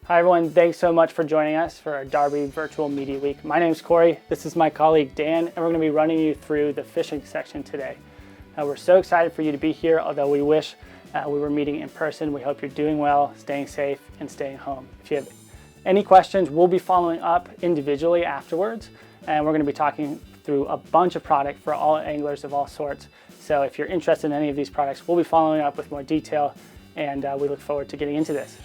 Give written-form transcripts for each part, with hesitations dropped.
Hi everyone, thanks so much for joining us for our Darby Virtual Media Week. My name's Corey, this is my colleague Dan, and we're going to be running you through the fishing section today. We're so excited for you to be here, although we wish we were meeting in person. We hope you're doing well, staying safe, and staying home. If you have any questions, we'll be following up individually afterwards, and we're going to be talking through a bunch of product for all anglers of all sorts. So if you're interested in any of these products, we'll be following up with more detail, and we look forward to getting into this.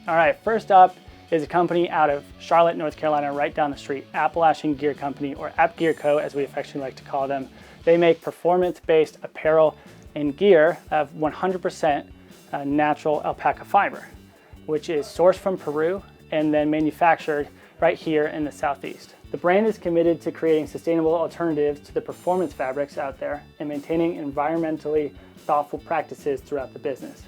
All right, first up is a company out of Charlotte, North Carolina, right down the street, Appalachian Gear Company, or App Gear Co., as we affectionately like to call them. They make performance-based apparel and gear of 100% natural alpaca fiber, which is sourced from Peru and then manufactured right here in the Southeast. The brand is committed to creating sustainable alternatives to the performance fabrics out there and maintaining environmentally thoughtful practices throughout the business.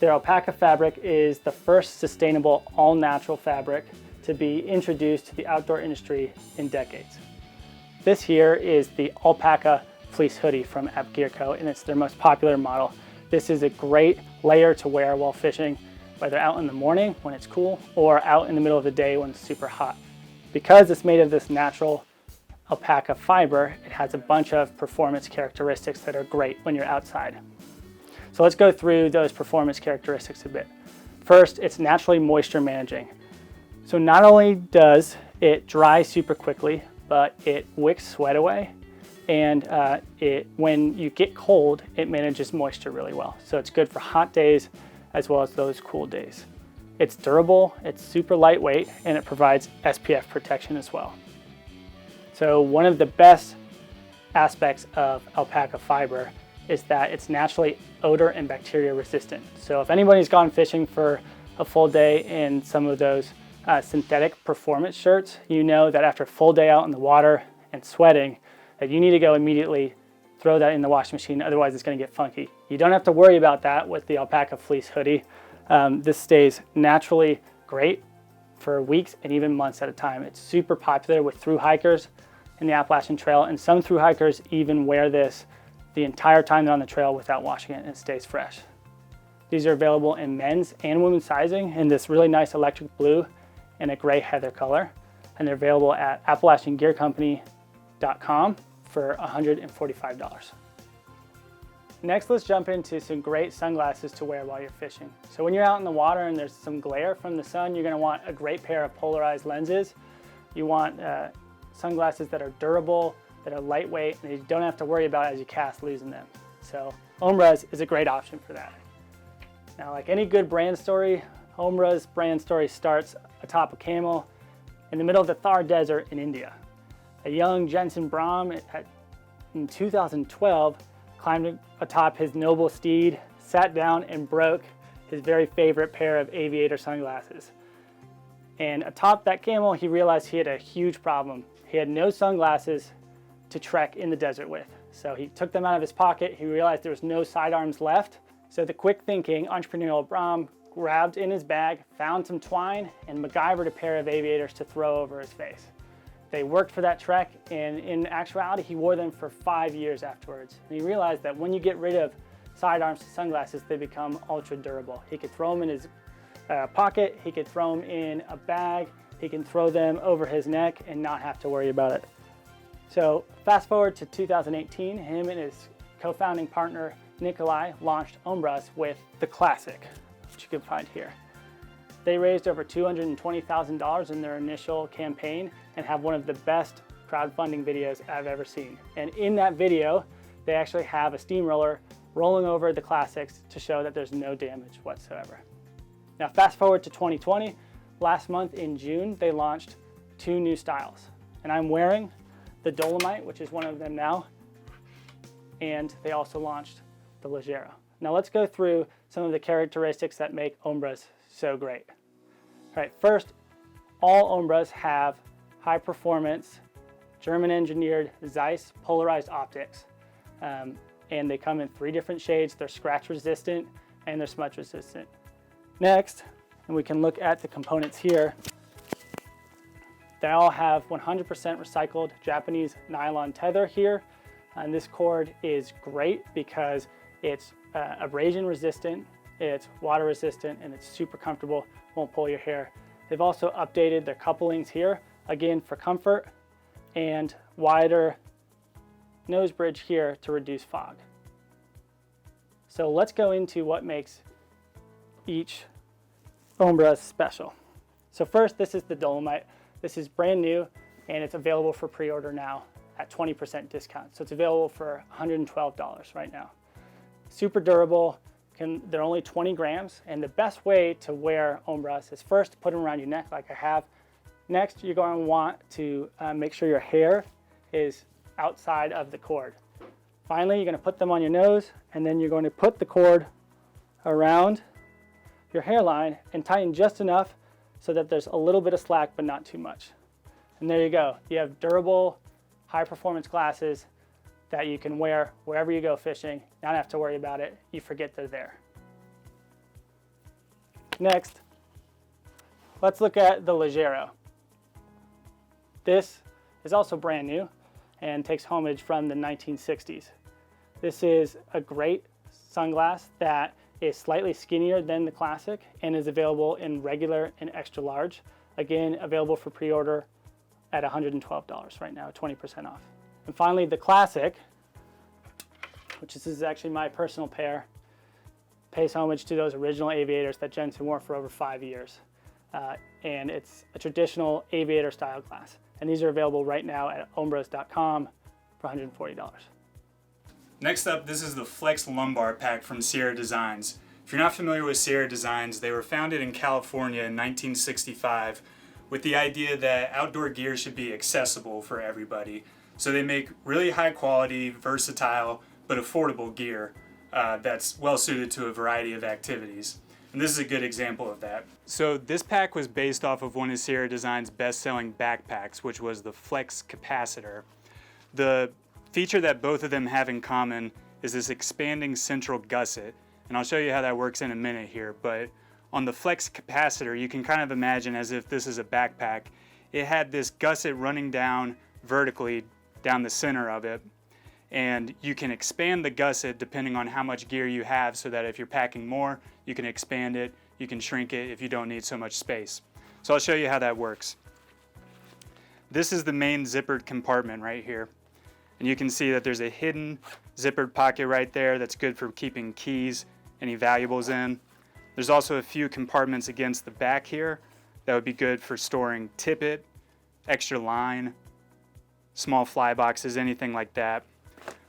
Their alpaca fabric is the first sustainable, all-natural fabric to be introduced to the outdoor industry in decades. This here is the alpaca fleece hoodie from App Gear Co., and it's their most popular model. This is a great layer to wear while fishing, whether out in the morning when it's cool or out in the middle of the day when it's super hot. Because it's made of this natural alpaca fiber, it has a bunch of performance characteristics that are great when you're outside. So let's go through those performance characteristics a bit. First, it's naturally moisture managing. So not only does it dry super quickly, but it wicks sweat away, and when you get cold, it manages moisture really well. So it's good for hot days as well as those cool days. It's durable, it's super lightweight, and it provides SPF protection as well. So one of the best aspects of alpaca fiber is that it's naturally odor and bacteria resistant. So if anybody's gone fishing for a full day in some of those synthetic performance shirts, you know that after a full day out in the water and sweating, that you need to go immediately throw that in the washing machine, otherwise it's gonna get funky. You don't have to worry about that with the alpaca fleece hoodie. This stays naturally great for weeks and even months at a time. It's super popular with thru hikers in the Appalachian Trail, and some thru hikers even wear this the entire time they're on the trail without washing it, and it stays fresh. These are available in men's and women's sizing in this really nice electric blue and a gray heather color, and they're available at AppalachianGearCompany.com for $145. Next, let's jump into some great sunglasses to wear while you're fishing. So when you're out in the water and there's some glare from the sun, you're gonna want a great pair of polarized lenses. You want sunglasses that are durable, that are lightweight, and you don't have to worry about as you cast losing them. So Ombra's is a great option for that. Now, like any good brand story, Ombra's brand story starts atop a camel in the middle of the Thar Desert in India. A young Jensen Brahm in 2012 climbed atop his noble steed, sat down and broke his very favorite pair of aviator sunglasses. And atop that camel, he realized he had a huge problem. He had no sunglasses to trek in the desert with. So he took them out of his pocket. He realized there was no sidearms left. So the quick thinking entrepreneurial Brahm grabbed in his bag, found some twine, and MacGyvered a pair of aviators to throw over his face. They worked for that trek, and in actuality, he wore them for 5 years afterwards. And he realized that when you get rid of sidearms to sunglasses, they become ultra durable. He could throw them in his pocket, he could throw them in a bag, he can throw them over his neck and not have to worry about it. So fast forward to 2018, him and his co-founding partner, Nikolai, launched Ombra's with the Classic, which you can find here. They raised over $220,000 in their initial campaign and have one of the best crowdfunding videos I've ever seen. And in that video, they actually have a steamroller rolling over the Classics to show that there's no damage whatsoever. Now fast forward to 2020, last month in June, they launched 2 new styles. And I'm wearing the Dolomite, which is one of them now, and they also launched the Leggero. Now let's go through some of the characteristics that make Ombra's so great. All right, first, all Ombra's have high performance, German engineered Zeiss polarized optics, and they come in 3 different shades. They're scratch resistant and they're smudge resistant. Next, and we can look at the components here, they all have 100% recycled Japanese nylon tether here. And this cord is great because it's abrasion resistant, it's water resistant, and it's super comfortable, won't pull your hair. They've also updated their couplings here, again for comfort, and wider nose bridge here to reduce fog. So let's go into what makes each Ombra special. So first, this is the Dolomite. This is brand new and it's available for pre-order now at 20% discount. So it's available for $112 right now. Super durable, they're only 20 grams, and the best way to wear Ombras is first to put them around your neck like I have. Next, you're going to want to make sure your hair is outside of the cord. Finally, you're going to put them on your nose, and then you're going to put the cord around your hairline and tighten just enough so that there's a little bit of slack but not too much. And there you go. You have durable, high-performance glasses that you can wear wherever you go fishing. Not have to worry about it. You forget they're there. Next, let's look at the Ligero. This is also brand new and takes homage from the 1960s. This is a great sunglass that is slightly skinnier than the Classic and is available in regular and extra large. Again, available for pre-order at $112 right now, 20% off. And finally, the Classic, which this is actually my personal pair, pays homage to those original aviators that Jensen wore for over 5 years. And it's a traditional aviator style glass. And these are available right now at ombras.com for $140. Next up, this is the Flex Lumbar Pack from Sierra Designs. If you're not familiar with Sierra Designs, they were founded in California in 1965 with the idea that outdoor gear should be accessible for everybody. So they make really high quality, versatile, but affordable gear that's well suited to a variety of activities. And this is a good example of that. So this pack was based off of one of Sierra Design's best-selling backpacks, which was the Flex Capacitor. The feature that both of them have in common is this expanding central gusset, and I'll show you how that works in a minute here. But on the Flex Capacitor, you can kind of imagine as if this is a backpack. It had this gusset running down vertically down the center of it, and you can expand the gusset depending on how much gear you have, so that if you're packing more, you can expand it, you can shrink it if you don't need so much space. So I'll show you how that works. This is the main zippered compartment right here. And you can see that there's a hidden zippered pocket right there that's good for keeping keys, any valuables in. There's also a few compartments against the back here that would be good for storing tippet, extra line, small fly boxes, anything like that.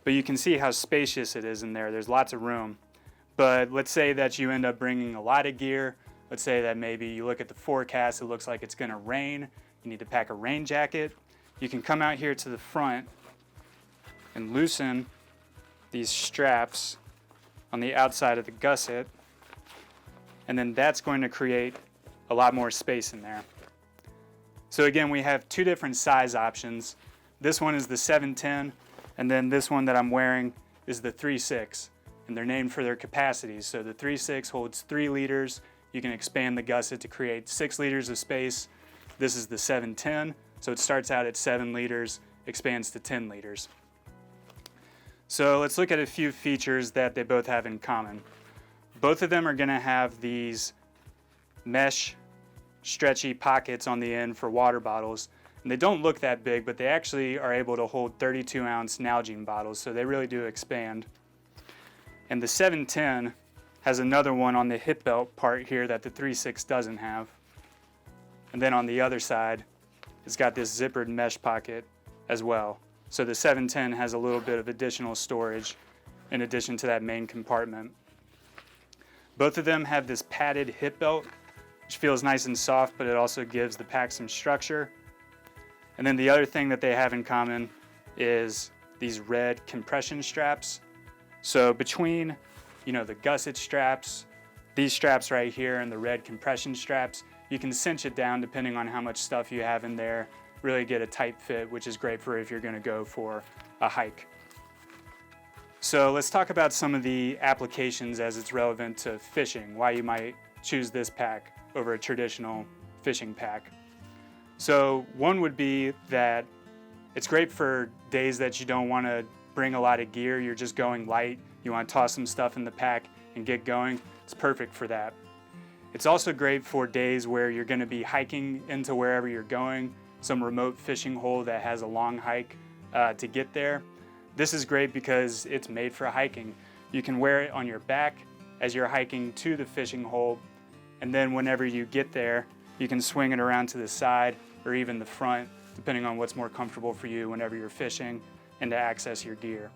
But you can see how spacious it is in there. There's lots of room. But let's say that you end up bringing a lot of gear. Let's say that maybe you look at the forecast, it looks like it's gonna rain. You need to pack a rain jacket. You can come out here to the front and loosen these straps on the outside of the gusset, and then that's going to create a lot more space in there. So again, we have two different size options. This one is the 710, and then this one that I'm wearing is the 3.6, and they're named for their capacities. So the 3.6 holds 3 liters. You can expand the gusset to create 6 liters of space. This is the 710, so it starts out at 7 liters, expands to 10 liters. So let's look at a few features that they both have in common. Both of them are going to have these mesh stretchy pockets on the end for water bottles. And they don't look that big, but they actually are able to hold 32-ounce Nalgene bottles, so they really do expand. And the 710 has another one on the hip belt part here that the 3.6 doesn't have. And then on the other side, it's got this zippered mesh pocket as well. So the 710 has a little bit of additional storage in addition to that main compartment. Both of them have this padded hip belt, which feels nice and soft, but it also gives the pack some structure. And then the other thing that they have in common is these red compression straps. So between, the gusset straps, these straps right here, and the red compression straps, you can cinch it down depending on how much stuff you have in there. Really get a tight fit, which is great for if you're going to go for a hike. So let's talk about some of the applications as it's relevant to fishing, why you might choose this pack over a traditional fishing pack. So one would be that it's great for days that you don't want to bring a lot of gear, you're just going light, you want to toss some stuff in the pack and get going, it's perfect for that. It's also great for days where you're going to be hiking into wherever you're going, some remote fishing hole that has a long hike to get there. This is great because it's made for hiking. You can wear it on your back as you're hiking to the fishing hole, and then whenever you get there, you can swing it around to the side or even the front, depending on what's more comfortable for you whenever you're fishing and to access your gear.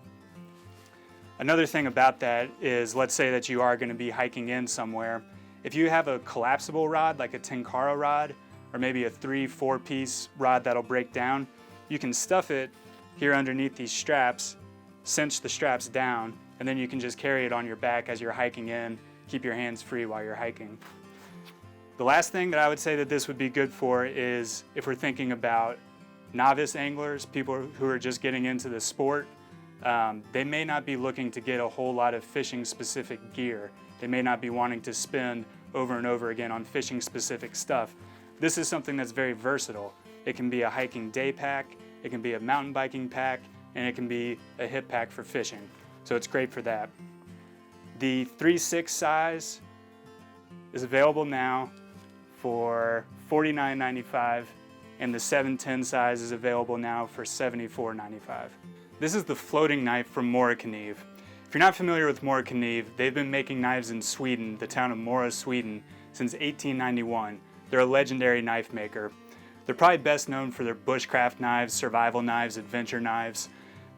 Another thing about that is, let's say that you are going to be hiking in somewhere. If you have a collapsible rod, like a Tenkara rod, or maybe a 3-4 piece rod that'll break down, you can stuff it here underneath these straps, cinch the straps down, and then you can just carry it on your back as you're hiking in, keep your hands free while you're hiking. The last thing that I would say that this would be good for is if we're thinking about novice anglers, people who are just getting into the sport. They may not be looking to get a whole lot of fishing specific gear. They may not be wanting to spend over and over again on fishing specific stuff. This is something that's very versatile. It can be a hiking day pack, it can be a mountain biking pack, and it can be a hip pack for fishing. So it's great for that. The 3/6 size is available now for $49.95, and the 7/10 size is available now for $74.95. This is the floating knife from Morakniv. If you're not familiar with Morakniv, they've been making knives in Sweden, the town of Mora, Sweden, since 1891. They're a legendary knife maker. They're probably best known for their bushcraft knives, survival knives, adventure knives.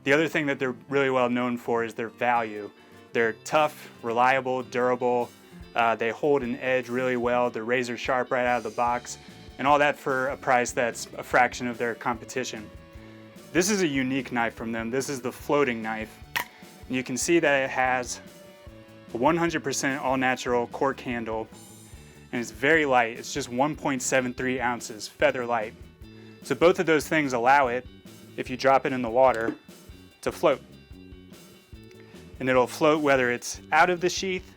The other thing that they're really well known for is their value. They're tough, reliable, durable. They hold an edge really well. They're razor sharp right out of the box, and all that for a price that's a fraction of their competition. This is a unique knife from them. This is the floating knife. And you can see that it has a 100% all-natural cork handle, and it's very light. It's just 1.73 ounces, feather light. So both of those things allow it, if you drop it in the water, to float. And it'll float whether it's out of the sheath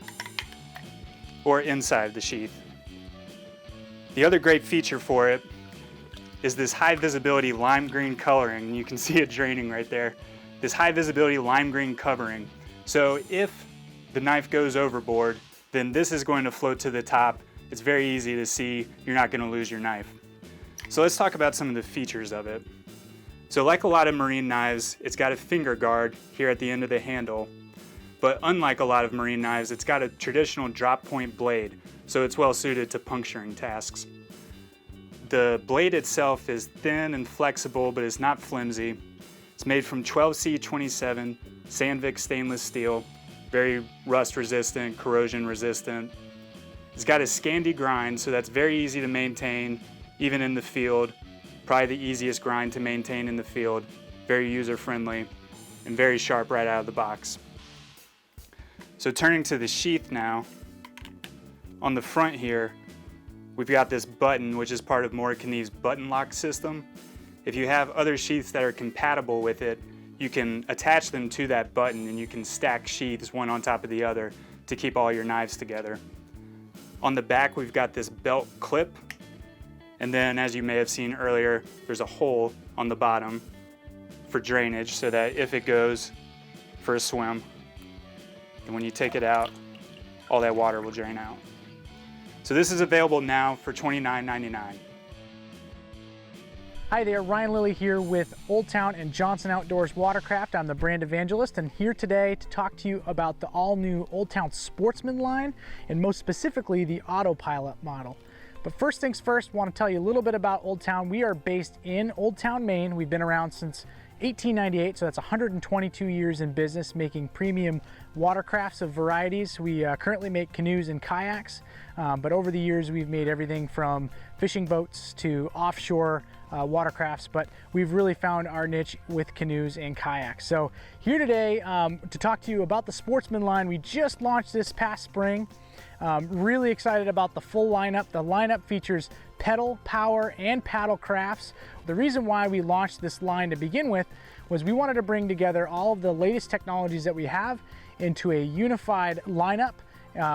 or inside the sheath. The other great feature for it is this high visibility lime green coloring. You can see it draining right there. This high visibility lime green covering. So if the knife goes overboard, then this is going to float to the top. It's very easy to see. You're not going to lose your knife. So let's talk about some of the features of it. So like a lot of marine knives, it's got a finger guard here at the end of the handle. But unlike a lot of marine knives, it's got a traditional drop point blade, so it's well suited to puncturing tasks. The blade itself is thin and flexible, but it's not flimsy. It's made from 12C27 Sandvik stainless steel, very rust resistant, corrosion resistant. It's got a Scandi grind, so that's very easy to maintain, even in the field. Probably the easiest grind to maintain in the field. Very user friendly and very sharp right out of the box. So turning to the sheath now, on the front here, we've got this button, which is part of Morakniv's button lock system. If you have other sheaths that are compatible with it, you can attach them to that button and you can stack sheaths one on top of the other to keep all your knives together. On the back, we've got this belt clip, and then as you may have seen earlier, there's a hole on the bottom for drainage so that if it goes for a swim, and when you take it out, all that water will drain out. So this is available now for $29.99. Hi there, Ryan Lilly here with Old Town and Johnson Outdoors Watercraft. I'm the brand evangelist and here today to talk to you about the all-new Old Town Sportsman line, and most specifically the Autopilot model. But first things first, I want to tell you a little bit about Old Town. We are based in Old Town, Maine. We've been around since 1898, so that's 122 years in business, making premium watercrafts of varieties. We currently make canoes and kayaks, but over the years we've made everything from fishing boats to offshore watercrafts, but we've really found our niche with canoes and kayaks. So here today to talk to you about the Sportsman line. We just launched this past spring. Really excited about the full lineup. The lineup features pedal, power, and paddle crafts. The reason why we launched this line to begin with was we wanted to bring together all of the latest technologies that we have into a unified lineup,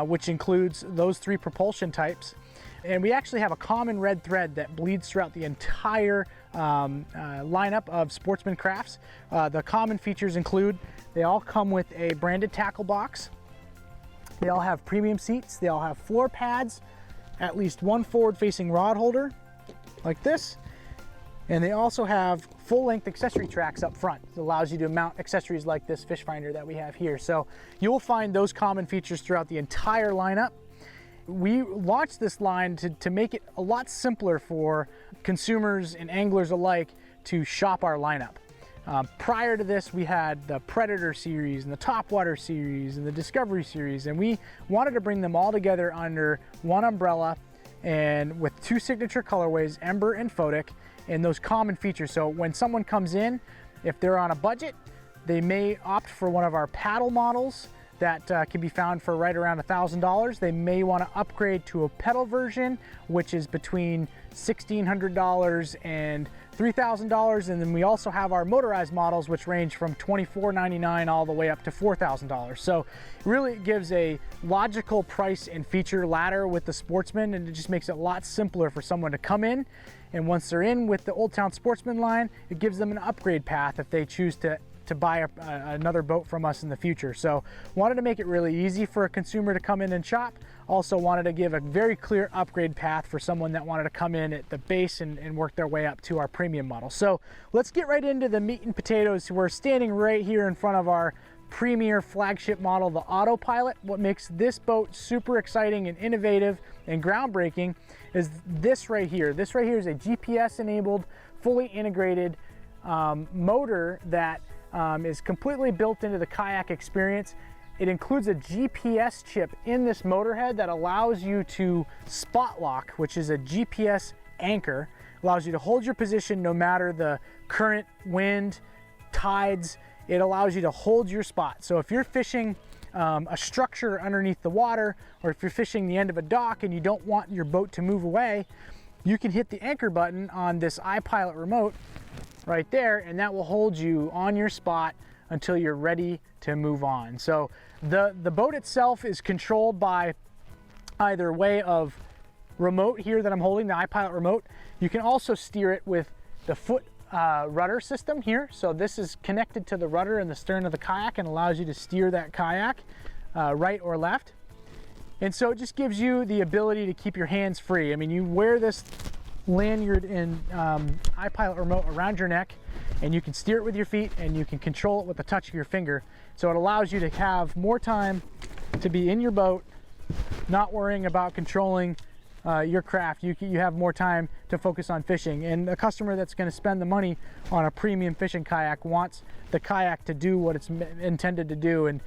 which includes those three propulsion types. And we actually have a common red thread that bleeds throughout the entire lineup of Sportsman crafts. The common features include, they all come with a branded tackle box. They all have premium seats. They all have floor pads, at least one forward-facing rod holder, like this. And they also have full-length accessory tracks up front. It allows you to mount accessories like this fish finder that we have here. So you'll find those common features throughout the entire lineup. We launched this line to make it a lot simpler for consumers and anglers alike to shop our lineup. Prior to this, we had the Predator series and the Topwater series and the Discovery series, and we wanted to bring them all together under one umbrella and with two signature colorways, Ember and Photic, and those common features. So when someone comes in, if they're on a budget, they may opt for one of our paddle models that can be found for right around $1,000. They may want to upgrade to a pedal version, which is between $1,600 and $3,000. And then we also have our motorized models, which range from $24.99 all the way up to $4,000. So really it gives a logical price and feature ladder with the Sportsman, and it just makes it a lot simpler for someone to come in. And once they're in with the Old Town Sportsman line, it gives them an upgrade path if they choose to buy another boat from us in the future. So wanted to make it really easy for a consumer to come in and shop. Also wanted to give a very clear upgrade path for someone that wanted to come in at the base and work their way up to our premium model. So let's get right into the meat and potatoes. We're standing right here in front of our premier flagship model, the Autopilot. What makes this boat super exciting and innovative and groundbreaking is this right here. This right here is a GPS enabled, fully integrated motor that is completely built into the kayak experience. It includes a GPS chip in this motorhead that allows you to spot lock, which is a GPS anchor. Allows you to hold your position no matter the current, wind, tides. It allows you to hold your spot. So if you're fishing a structure underneath the water, or if you're fishing the end of a dock and you don't want your boat to move away, you can hit the anchor button on this iPilot remote right there, and that will hold you on your spot until you're ready to move on. So the boat itself is controlled by either way of remote here that I'm holding, the iPilot remote. You can also steer it with the foot rudder system here. So this is connected to the rudder in the stern of the kayak and allows you to steer that kayak right or left. And so it just gives you the ability to keep your hands free. I mean, you wear this lanyard and iPilot remote around your neck, and you can steer it with your feet and you can control it with the touch of your finger. So it allows you to have more time to be in your boat, not worrying about controlling your craft. You have more time to focus on fishing. And a customer that's going to spend the money on a premium fishing kayak wants the kayak to do what it's intended to do and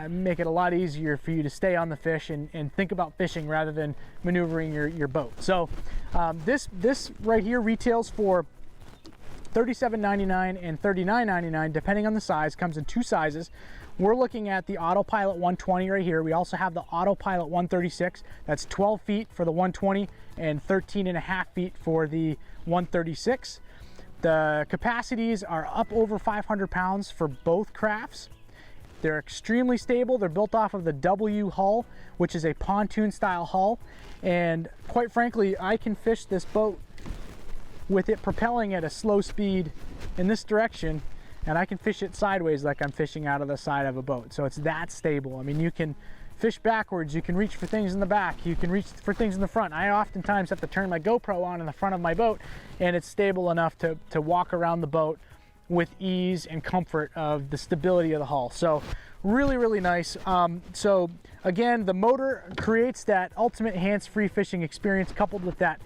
make it a lot easier for you to stay on the fish and think about fishing rather than maneuvering your boat. So this right here retails for $37.99 and $39.99 depending on the size. Comes in two sizes. We're looking at the Autopilot 120 right here. We also have the Autopilot 136. That's 12 feet for the 120 and 13.5 feet for the 136. The capacities are up over 500 pounds for both crafts. They're extremely stable. They're built off of the W hull, which is a pontoon style hull. And quite frankly, I can fish this boat with it propelling at a slow speed in this direction, and I can fish it sideways like I'm fishing out of the side of a boat. So it's that stable. I mean, you can fish backwards, you can reach for things in the back, you can reach for things in the front. I oftentimes have to turn my GoPro on in the front of my boat, and it's stable enough to walk around the boat with ease and comfort of the stability of the hull. So really, really nice. So again, the motor creates that ultimate hands-free fishing experience coupled with that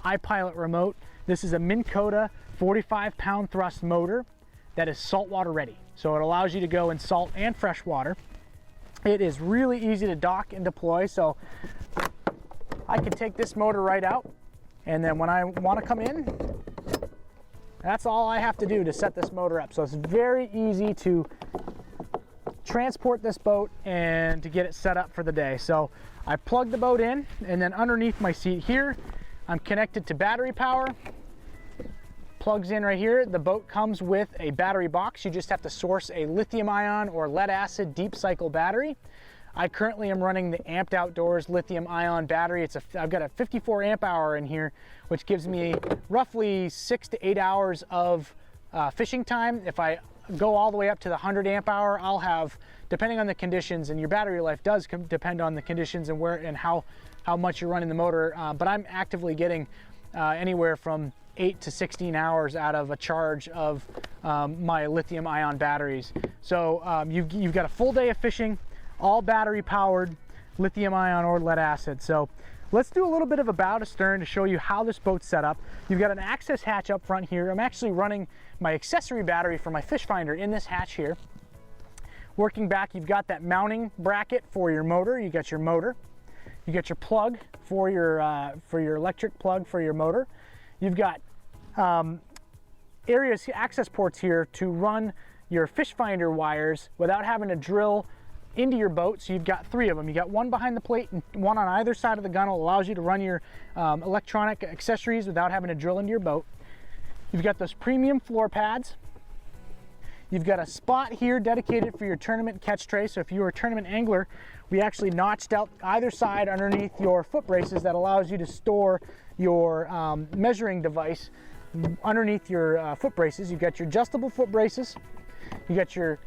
iPilot remote. This is a Minn Kota 45-pound thrust motor that is saltwater ready. So it allows you to go in salt and fresh water. It is really easy to dock and deploy. So I can take this motor right out, and then when I want to come in, that's all I have to do to set this motor up. So it's very easy to transport this boat and to get it set up for the day. So I plug the boat in, and then underneath my seat here, I'm connected to battery power. Plugs in right here. The boat comes with a battery box. You just have to source a lithium ion or lead acid deep cycle battery. I currently am running the Amped Outdoors lithium ion battery. I've got a 54 amp hour in here, which gives me roughly 6 to 8 hours of fishing time. If I go all the way up to the 100 amp hour, I'll have, depending on the conditions, and your battery life does depend on the conditions and where and how much you're running the motor, but I'm actively getting anywhere from 8 to 16 hours out of a charge of my lithium ion batteries. So you've got a full day of fishing, all battery powered, lithium ion or lead acid. So let's do a little bit of a bow to stern to show you how this boat's set up. You've got an access hatch up front here. I'm actually running my accessory battery for my fish finder in this hatch here. Working back, you've got that mounting bracket for your motor. You got your motor. You got your plug for your electric plug for your motor. You've got access ports here to run your fish finder wires without having to drill into your boat. So you've got 3 of them. You got one behind the plate and one on either side of the gunnel. Allows you to run your electronic accessories without having to drill into your boat. You've got those premium floor pads. You've got a spot here dedicated for your tournament catch tray. So if you're a tournament angler, we actually notched out either side underneath your foot braces that allows you to store your measuring device underneath your foot braces. You've got your adjustable foot braces. You got your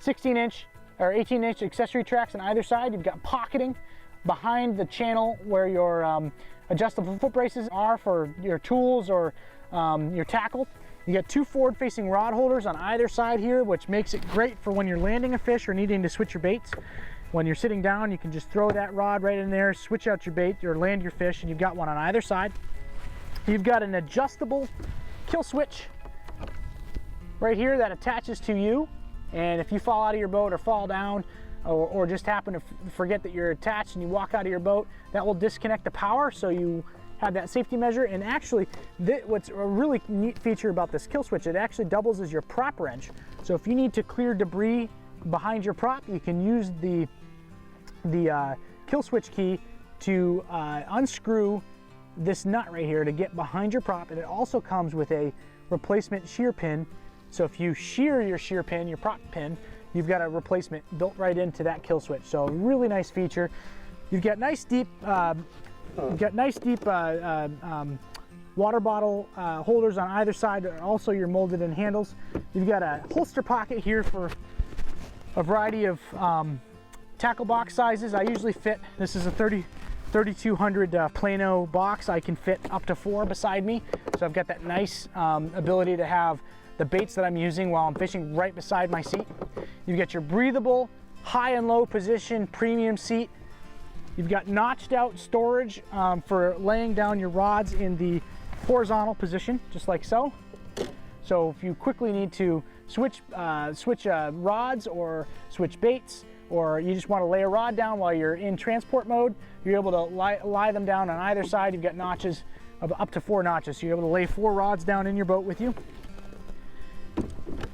16-inch or 18-inch accessory tracks on either side. You've got pocketing behind the channel where your adjustable foot braces are for your tools or your tackle. You got 2 forward-facing rod holders on either side here, which makes it great for when you're landing a fish or needing to switch your baits. When you're sitting down, you can just throw that rod right in there, switch out your bait or land your fish, and you've got one on either side. You've got an adjustable kill switch right here that attaches to you, and if you fall out of your boat or fall down or just happen to forget that you're attached and you walk out of your boat, that will disconnect the power, so you have that safety measure. And actually, what's a really neat feature about this kill switch, it actually doubles as your prop wrench. So if you need to clear debris behind your prop, you can use the kill switch key to unscrew this nut right here to get behind your prop. And it also comes with a replacement shear pin. So if you shear your shear pin, your prop pin, you've got a replacement built right into that kill switch. So a really nice feature. You've got nice deep water bottle holders on either side, and also your molded in handles. You've got a holster pocket here for a variety of tackle box sizes. I usually fit, this is a 3200 Plano box. I can fit up to 4 beside me. So I've got that nice ability to have the baits that I'm using while I'm fishing right beside my seat. You've got your breathable high and low position premium seat. You've got notched out storage for laying down your rods in the horizontal position, just like so. So if you quickly need to switch rods or switch baits, or you just want to lay a rod down while you're in transport mode, you're able to lie them down on either side. You've got notches of up to 4 notches, so you're able to lay 4 rods down in your boat with you.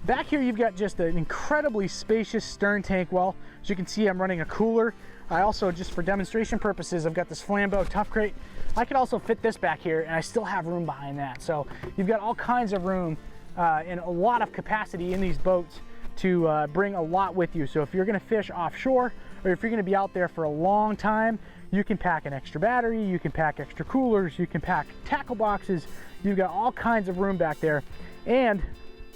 Back here you've got just an incredibly spacious stern tank well. As you can see, I'm running a cooler. I also, just for demonstration purposes, I've got this Flambeau tough crate. I could also fit this back here, and I still have room behind that. So you've got all kinds of room and a lot of capacity in these boats to bring a lot with you. So if you're gonna fish offshore, or if you're gonna be out there for a long time, you can pack an extra battery, you can pack extra coolers, you can pack tackle boxes. You've got all kinds of room back there. And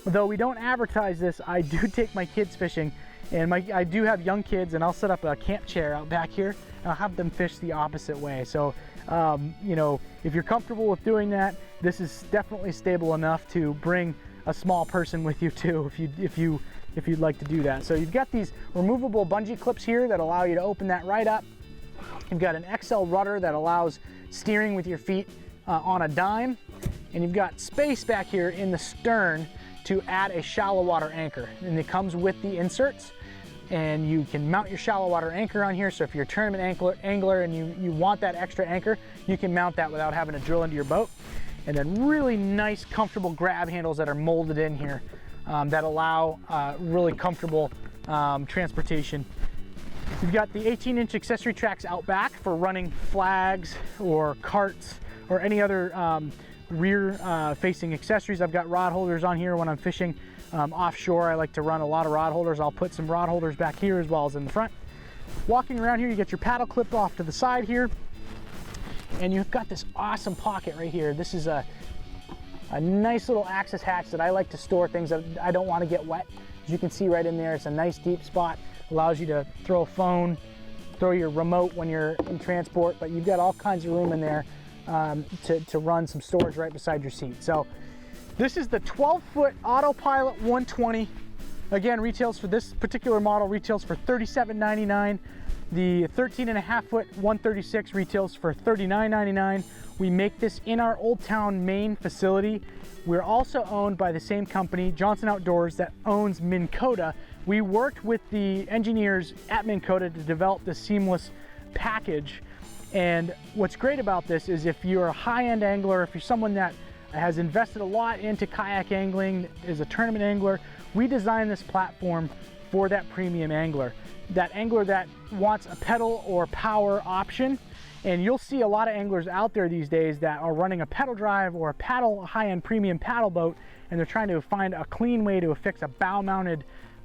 though we don't advertise this, I do take my kids fishing, and I do have young kids, and I'll set up a camp chair out back here and I'll have them fish the opposite way. So you know, if you're comfortable with doing that, this is definitely stable enough to bring a small person with you too, if you'd like to do that. So you've got these removable bungee clips here that allow you to open that right up. You've got an XL rudder that allows steering with your feet on a dime, and you've got space back here in the stern to add a shallow water anchor, and it comes with the inserts, and you can mount your shallow water anchor on here. So if you're a tournament angler and you want that extra anchor, you can mount that without having to drill into your boat. And then really nice comfortable grab handles that are molded in here that allow really comfortable transportation. You've got the 18-inch accessory tracks out back for running flags or carts or any other rear facing accessories. I've got rod holders on here when I'm fishing offshore. I like to run a lot of rod holders. I'll put some rod holders back here as well as in the front. walking around here, you get your paddle clip off to the side here, and you've got this awesome pocket right here. This is a nice little access hatch that I like to store things that I don't want to get wet. As you can see right in there, it's a nice deep spot. Allows you to throw a phone, throw your remote when you're in transport, but you've got all kinds of room in there to run some storage right beside your seat. So this is the 12-foot Autopilot 120. Again, retails for this particular model retails for $37.99. The 13.5-foot 136 retails for $39.99. We make this in our Old Town, Maine facility. We're also owned by the same company, Johnson Outdoors, that owns Minn Kota. We worked with the engineers at Minn Kota to develop this seamless package. And what's great about this is if you're a high-end angler, if you're someone that has invested a lot into kayak angling, is a tournament angler, we designed this platform for that premium angler. That angler that wants a pedal or power option. And you'll see a lot of anglers out there these days that are running a pedal drive or a high-end premium paddle boat, and they're trying to find a clean way to affix a bow-mounted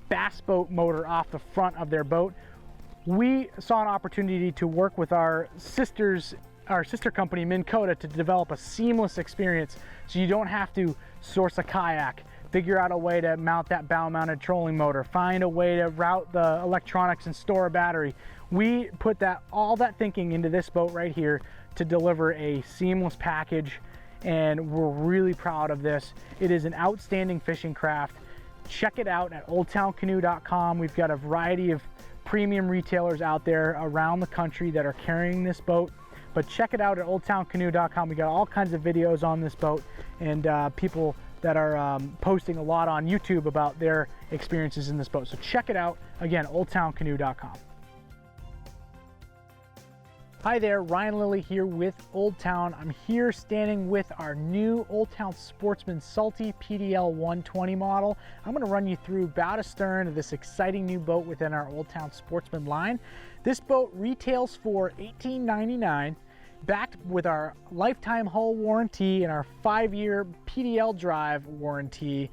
bass boat motor off the front of their boat. We saw an opportunity to work with our sister company, Minn Kota, to develop a seamless experience so you don't have to source a kayak, figure out a way to mount that bow-mounted trolling motor, find a way to route the electronics and store a battery. We put all that thinking into this boat right here to deliver a seamless package, and we're really proud of this. It is an outstanding fishing craft. Check it out at oldtowncanoe.com. We've got a variety of premium retailers out there around the country that are carrying this boat, but check it out at oldtowncanoe.com. We got all kinds of videos on this boat, and people that are posting a lot on YouTube about their experiences in this boat. So check it out, again, oldtowncanoe.com. Hi there, Ryan Lilly here with Old Town. I'm here standing with our new Old Town Sportsman Salty PDL 120 model. I'm going to run you through bow to stern of this exciting new boat within our Old Town Sportsman line. This boat retails for $18.99, backed with our lifetime hull warranty and our 5-year PDL drive warranty.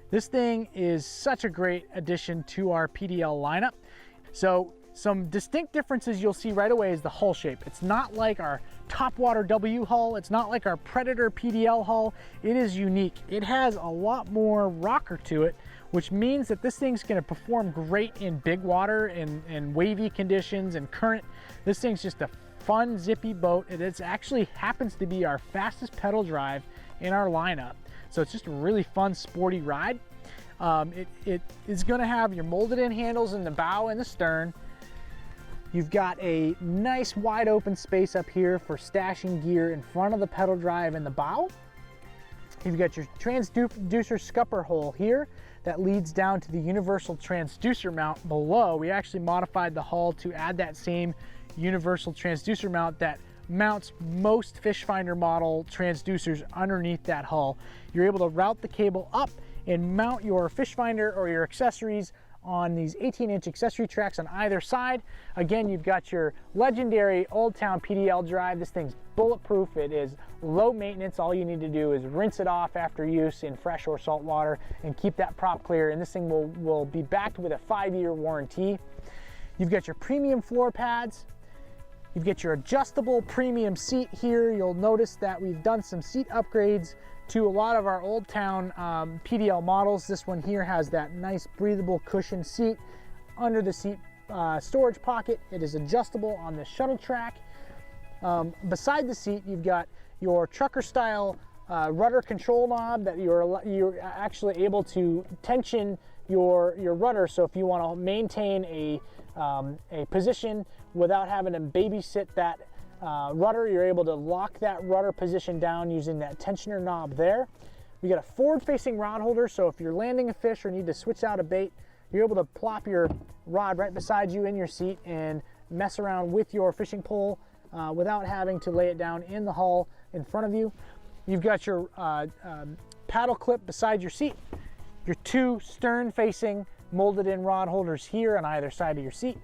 This thing is such a great addition to our PDL lineup. So some distinct differences you'll see right away is the hull shape. It's not like our Topwater W hull. It's not like our Predator PDL hull. It is unique. It has a lot more rocker to it, which means that this thing's going to perform great in big water and wavy conditions and current. This thing's just a fun, zippy boat. It actually happens to be our fastest pedal drive in our lineup. So it's just a really fun, sporty ride. It is going to have your molded in handles in the bow and the stern. You've got a nice wide open space up here for stashing gear in front of the pedal drive and the bow. You've got your transducer scupper hole here that leads down to the universal transducer mount below. We actually modified the hull to add that same universal transducer mount that mounts most fish finder model transducers underneath that hull. You're able to route the cable up and mount your fish finder or your accessories on these 18-inch accessory tracks on either side. Again, you've got your legendary Old Town PDL drive. This thing's bulletproof. It is low maintenance. All you need to do is rinse it off after use in fresh or salt water and keep that prop clear, and this thing will be backed with a 5-year warranty. You've got your premium floor pads. You've got your adjustable premium seat here. You'll notice that we've done some seat upgrades to a lot of our Old Town PDL models. This one here has that nice breathable cushion seat under the seat storage pocket. It is adjustable on the shuttle track. Beside the seat, you've got your trucker style rudder control knob that you're actually able to tension your rudder. So if you want to maintain a position without having to babysit that rudder, you're able to lock that rudder position down using that tensioner knob there. We got a forward-facing rod holder, so if you're landing a fish or need to switch out a bait, you're able to plop your rod right beside you in your seat and mess around with your fishing pole without having to lay it down in the hull in front of you. You've got your paddle clip beside your seat, your 2 stern-facing molded-in rod holders here on either side of your seat.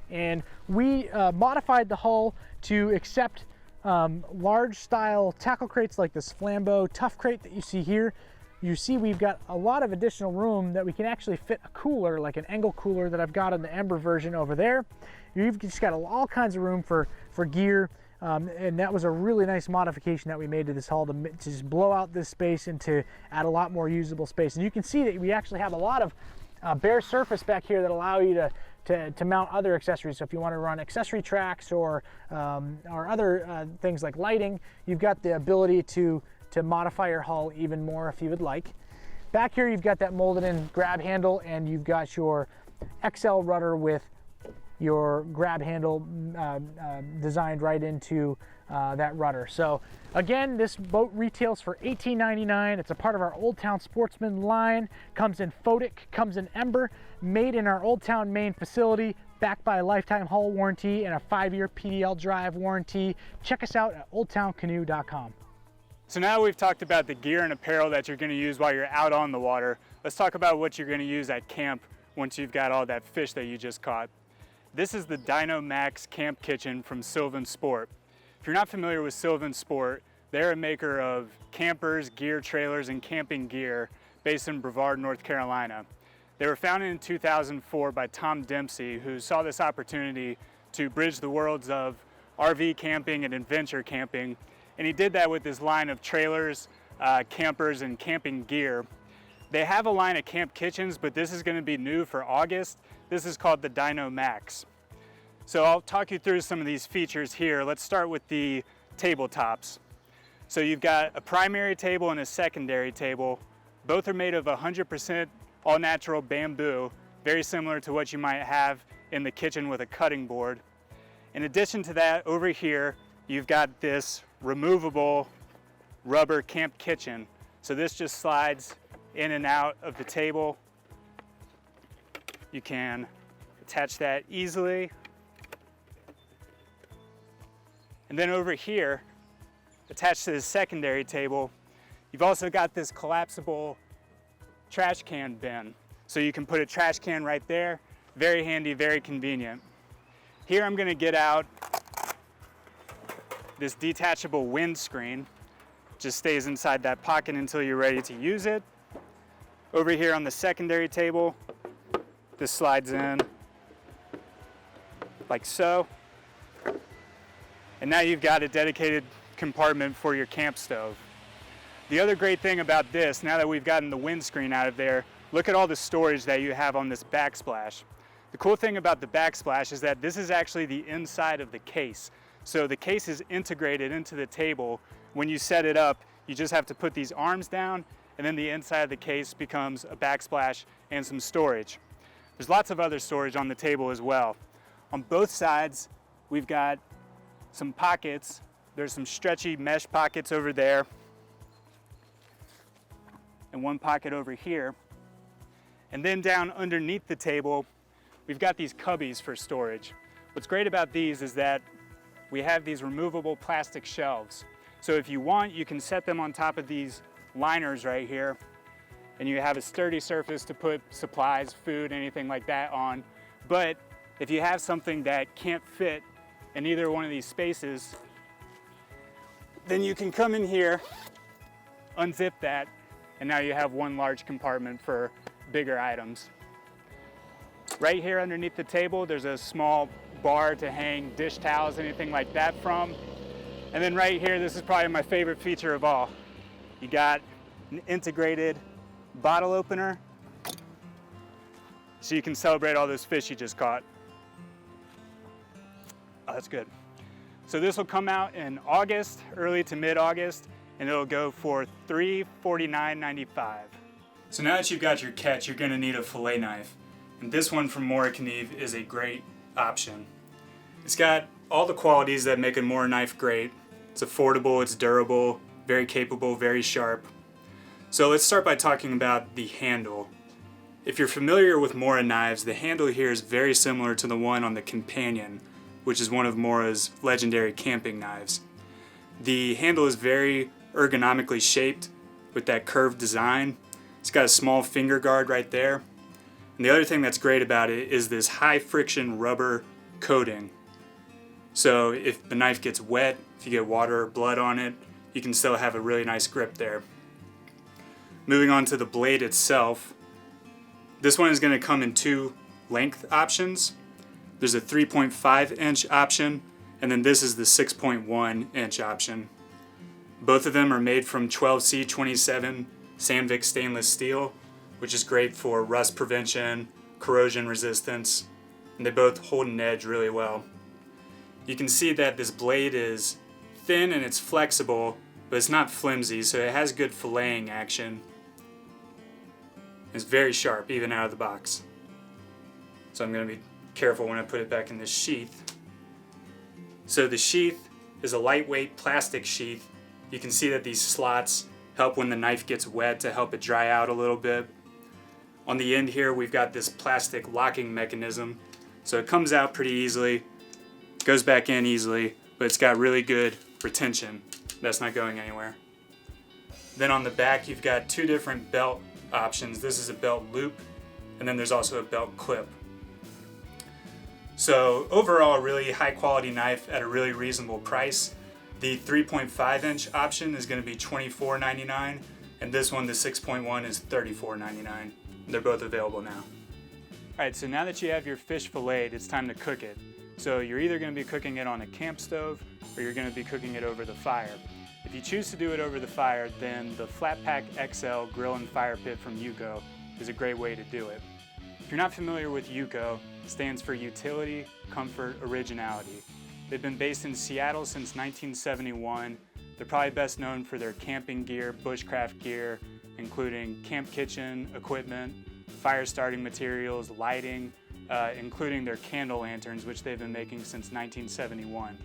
And we modified the hull to accept large style tackle crates like this Flambeau Tough Crate that you see here. you see we've got a lot of additional room that we can actually fit a cooler, like an Engel cooler that I've got in the Ember version over there. You've just got all kinds of room for gear. And that was a really nice modification that we made to this hull to just blow out this space and to add a lot more usable space. And you can see that we actually have a lot of bare surface back here that allow you to mount other accessories. So if you want to run accessory tracks or other things like lighting, you've got the ability to modify your hull even more if you would like. Back here you've got that molded in grab handle, and you've got your XL rudder with your grab handle designed right into that rudder. So again, this boat retails for $18.99. It's a part of our Old Town Sportsman line. Comes in Photic, comes in Ember, made in our Old Town, Maine facility, backed by a lifetime hull warranty and a 5-year PDL drive warranty. Check us out at oldtowncanoe.com. So now we've talked about the gear and apparel that you're going to use while you're out on the water. Let's talk about what you're going to use at camp once you've got all that fish that you just caught. This is the Dino Max Camp Kitchen from Sylvan Sport. If you're not familiar with Sylvan Sport, they're a maker of campers, gear trailers, and camping gear based in Brevard, North Carolina. They were founded in 2004 by Tom Dempsey, who saw this opportunity to bridge the worlds of RV camping and adventure camping. And he did that with this line of trailers, campers, and camping gear. They have a line of camp kitchens, but this is going to be new for August. This is called the Dino Max. So I'll talk you through some of these features here. Let's start with the tabletops. So you've got a primary table and a secondary table. Both are made of 100% all-natural bamboo, very similar to what you might have in the kitchen with a cutting board. In addition to that, over here, you've got this removable rubber camp kitchen. So this just slides in and out of the table. You can attach that easily. And then over here, attached to the secondary table, you've also got this collapsible trash can bin. So you can put a trash can right there. Very handy, very convenient. Here I'm gonna get out this detachable windscreen. Just stays inside that pocket until you're ready to use it. Over here on the secondary table, this slides in like so. And now you've got a dedicated compartment for your camp stove. The other great thing about this, now that we've gotten the windscreen out of there, look at all the storage that you have on this backsplash. The cool thing about the backsplash is that this is actually the inside of the case. So the case is integrated into the table. When you set it up, you just have to put these arms down, and then the inside of the case becomes a backsplash and some storage. There's lots of other storage on the table as well. On both sides, we've got some pockets. There's some stretchy mesh pockets over there, and one pocket over here. And then down underneath the table, we've got these cubbies for storage. What's great about these is that we have these removable plastic shelves. So if you want, you can set them on top of these liners right here, and you have a sturdy surface to put supplies, food, anything like that on. But if you have something that can't fit in either one of these spaces, then you can come in here, unzip that, and now you have one large compartment for bigger items. Right here underneath the table, there's a small bar to hang dish towels, anything like that from. And then right here, this is probably my favorite feature of all. You got an integrated bottle opener, so you can celebrate all those fish you just caught. Oh, that's good. So this will come out in August, early to mid-August, and it'll go for $349.95. So now that you've got your catch, you're gonna need a fillet knife. And this one from Mora Kniv is a great option. It's got all the qualities that make a Mora knife great. It's affordable, it's durable, very capable, very sharp. So let's start by talking about the handle. If you're familiar with Mora knives, the handle here is very similar to the one on the Companion, which is one of Mora's legendary camping knives. The handle is very ergonomically shaped with that curved design. It's got a small finger guard right there. And the other thing that's great about it is this high friction rubber coating. So if the knife gets wet, if you get water or blood on it, you can still have a really nice grip there. Moving on to the blade itself, this one is going to come in two length options. There's a 3.5 inch option, and then this is the 6.1 inch option. Both of them are made from 12C27 Sandvik stainless steel, which is great for rust prevention, corrosion resistance, and they both hold an edge really well. You can see that this blade is thin and it's flexible, but it's not flimsy, so it has good filleting action. It's very sharp, even out of the box. So I'm going to be careful when I put it back in this sheath. So the sheath is a lightweight plastic sheath. You can see that these slots help when the knife gets wet to help it dry out a little bit. On the end here, we've got this plastic locking mechanism. So it comes out pretty easily, goes back in easily, but it's got really good retention. That's not going anywhere. Then on the back, you've got two different belt options. This is a belt loop, and then there's also a belt clip. So overall, a really high quality knife at a really reasonable price. The 3.5 inch option is going to be $24.99, and this one, the 6.1, is $34.99. They're both available now. Alright, so now that you have your fish filleted, it's time to cook it. So you're either going to be cooking it on a camp stove, or you're going to be cooking it over the fire. If you choose to do it over the fire, then the Flat Pack XL Grill and Fire Pit from Yuko is a great way to do it. If you're not familiar with Yuko, it stands for Utility, Comfort, Originality. They've been based in Seattle since 1971. They're probably best known for their camping gear, bushcraft gear, including camp kitchen equipment, fire starting materials, lighting, including their candle lanterns, which they've been making since 1971.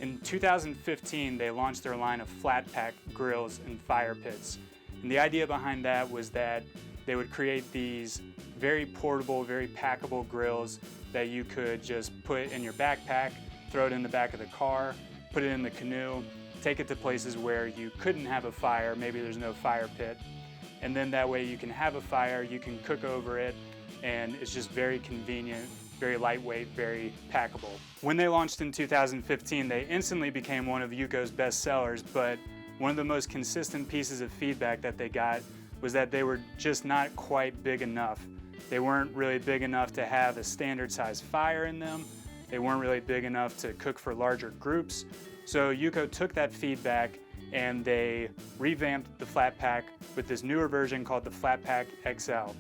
In 2015, they launched their line of flat pack grills and fire pits. And the idea behind that was that they would create these very portable, very packable grills that you could just put in your backpack, throw it in the back of the car, put it in the canoe, take it to places where you couldn't have a fire, maybe there's no fire pit, and then that way you can have a fire, you can cook over it, and it's just very convenient, very lightweight, very packable. When they launched in 2015, they instantly became one of Yuko's best sellers, but one of the most consistent pieces of feedback that they got was that they were just not quite big enough. They weren't really big enough to have a standard size fire in them. They weren't really big enough to cook for larger groups. So Yuko took that feedback and they revamped the flat pack with this newer version called the Flat Pack XL.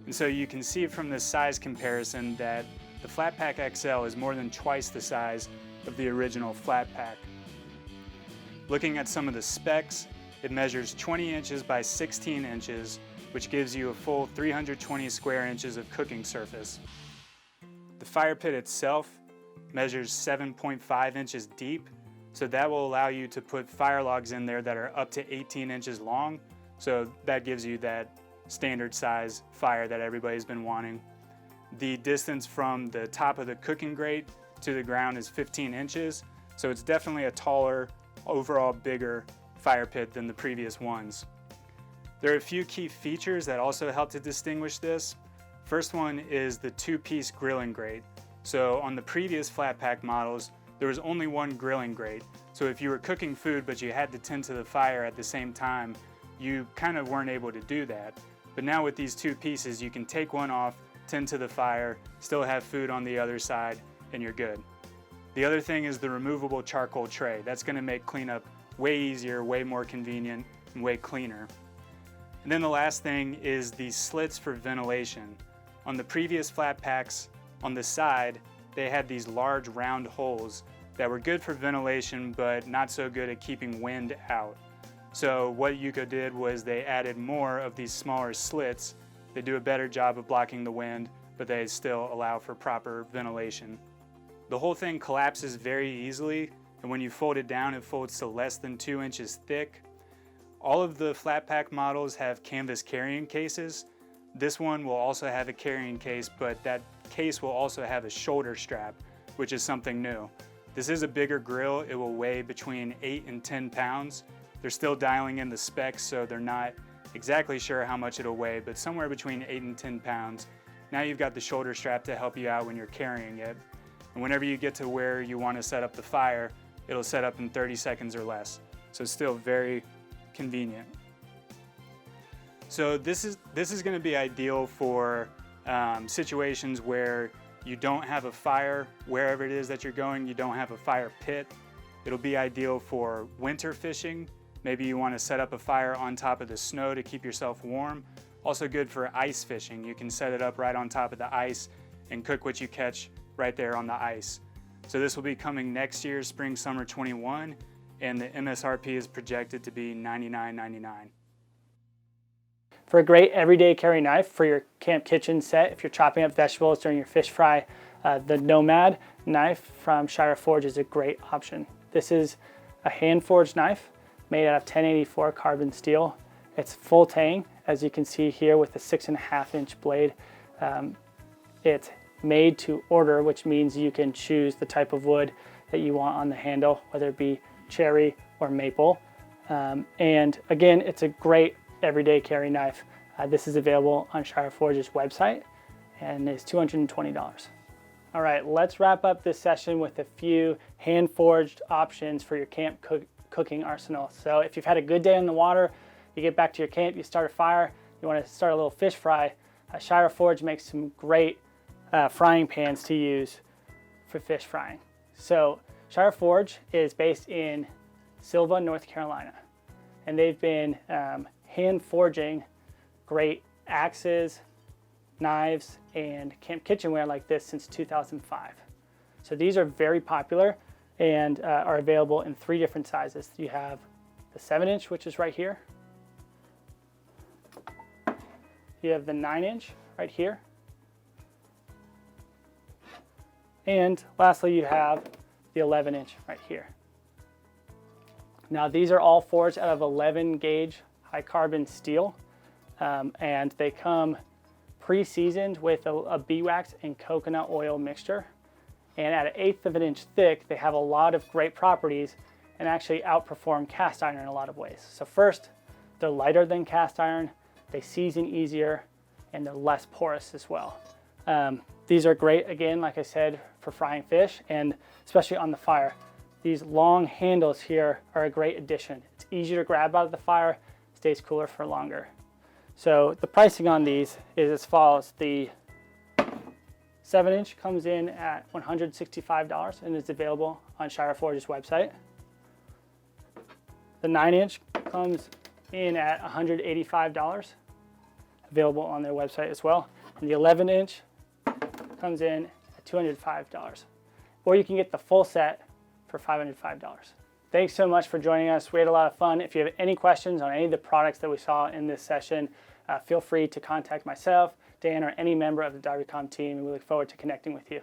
And so you can see from this size comparison that the Flat Pack XL is more than twice the size of the original flat pack. Looking at some of the specs, it measures 20 inches by 16 inches, which gives you a full 320 square inches of cooking surface. The fire pit itself measures 7.5 inches deep, so that will allow you to put fire logs in there that are up to 18 inches long, so that gives you that standard size fire that everybody's been wanting. The distance from the top of the cooking grate to the ground is 15 inches, so it's definitely a taller, overall bigger fire pit than the previous ones. There are a few key features that also help to distinguish this. First one is the two-piece grilling grate. So on the previous flat pack models, there was only one grilling grate. So if you were cooking food but you had to tend to the fire at the same time, you kind of weren't able to do that. But now with these two pieces, you can take one off, tend to the fire, still have food on the other side, and you're good. The other thing is the removable charcoal tray. That's going to make cleanup way easier, way more convenient, and way cleaner. And then the last thing is these slits for ventilation. On the previous flat packs, on the side, they had these large round holes that were good for ventilation, but not so good at keeping wind out. So what Yuko did was they added more of these smaller slits. They do a better job of blocking the wind, but they still allow for proper ventilation. The whole thing collapses very easily, and when you fold it down, it folds to less than 2 inches thick. All of the flat pack models have canvas carrying cases. This one will also have a carrying case, but that case will also have a shoulder strap, which is something new. This is a bigger grill. It will weigh between 8 and 10 pounds. They're still dialing in the specs, so they're not exactly sure how much it'll weigh, but somewhere between 8 and 10 pounds. Now you've got the shoulder strap to help you out when you're carrying it. And whenever you get to where you want to set up the fire, it'll set up in 30 seconds or less. So it's still very convenient. So this is going to be ideal for situations where you don't have a fire wherever it is that you're going. You don't have a fire pit. It'll be ideal for winter fishing. Maybe you want to set up a fire on top of the snow to keep yourself warm. Also good for ice fishing. You can set it up right on top of the ice and cook what you catch right there on the ice. So this will be coming next year, spring, summer 21, and the MSRP is projected to be $99.99. For a great everyday carry knife for your camp kitchen set, if you're chopping up vegetables during your fish fry, the Nomad knife from Shire Forge is a great option. This is a hand-forged knife made out of 1084 carbon steel. It's full tang, as you can see here, with a 6.5-inch blade. It's made to order, which means you can choose the type of wood that you want on the handle, whether it be cherry or maple. And again, it's a great everyday carry knife. This is available on Shire Forge's website and is $220. All right, let's wrap up this session with a few hand-forged options for your camp cooking arsenal. So if you've had a good day on the water, you get back to your camp, you start a fire, you want to start a little fish fry, Shire Forge makes some great frying pans to use for fish frying. So Shire Forge is based in Sylva, North Carolina, and they've been hand forging great axes, knives, and camp kitchenware like this since 2005. So these are very popular and are available in 3 different sizes. You have the 7-inch, which is right here. You have the 9-inch right here. And lastly, you have the 11-inch right here. Now these are all forged out of 11 gauge high carbon steel, and they come pre-seasoned with a beeswax and coconut oil mixture. And at 1/8 of an inch thick, they have a lot of great properties and actually outperform cast iron in a lot of ways. So first, they're lighter than cast iron, they season easier, and they're less porous as well. These are great, again, like I said, for frying fish, and especially on the fire. These long handles here are a great addition. It's easier to grab out of the fire, stays cooler for longer. So the pricing on these is as follows. The 7-inch comes in at $165 and is available on Shire Forge's website. The 9-inch comes in at $185, available on their website as well. And the 11-inch comes in at $205. Or you can get the full set for $505. Thanks so much for joining us. We had a lot of fun. If you have any questions on any of the products that we saw in this session, feel free to contact myself, Dan, or any member of the Darby Comm team, and we look forward to connecting with you.